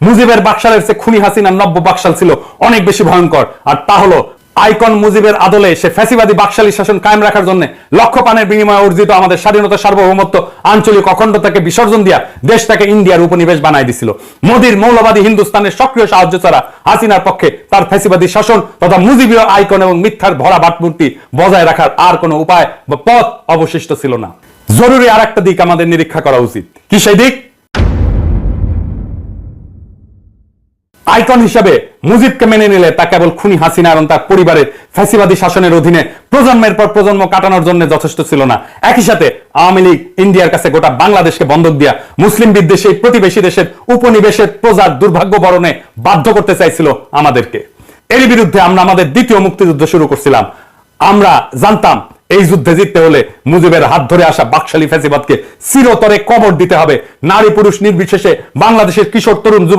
মুজিবের বাকশালের চেয়ে খুনি হাসিনার নব্য বাকশাল ছিল অনেক বেশি ভয়ঙ্কর, আর তা হলো আইকন মুজিবের আদলে সে ফ্যাসিবাদী বাকশালী শাসন কায়েম রাখার জন্য লক্ষ প্রাণের বিনিময়ে অর্জিত আমাদের স্বাধীনতা, সার্বভৌমত্ব, আঞ্চলিক অখণ্ডতাকে বিসর্জন দিয়া দেশটাকে ইন্ডিয়ার উপনিবেশ বানায় দিছিল। মোদির মৌলবাদী হিন্দুস্তানের সক্রিয় সাহায্য ছাড়া হাসিনার পক্ষে তার ফ্যাসিবাদী শাসন তথা মুজিবীয় আইকন এবং মিথ্যার ভরা ভাবমূর্তি বজায় রাখার আর কোনো উপায় বা পথ অবশিষ্ট ছিল না। জরুরি আর একটা দিক আমাদের নিরীক্ষা করা উচিত। কি সেই দিক? আইকন হিসাবে মুজিবকে মেনে নিলে তা কেবল খুনি হাসিনা এবং তার পরিবারের ফ্যাসিবাদী শাসনের অধীনে প্রজন্মের পর প্রজন্ম কাটানোর জন্য যথেষ্ট ছিল না। একই সাথে আওয়ামী লীগ ইন্ডিয়ার কাছে গোটা বাংলাদেশকে বন্ধক দিয়া মুসলিম বিদ্বেষী প্রতিবেশী দেশের উপনিবেশের প্রজার দুর্ভাগ্য বরণে বাধ্য করতে চাইছিল আমাদেরকে। এরই বিরুদ্ধে আমরা আমাদের দ্বিতীয় মুক্তিযুদ্ধ শুরু করছিলাম। আমরা জানতাম এই যুদ্ধে জিততে হলে মুজিবের হাত ধরে আসা বাকশালী ফ্যাসিবাদকে চিরতরে কবর দিতে হবে। নারী পুরুষ নির্বিশেষে বাংলাদেশের কিশোর তরুণ যুবক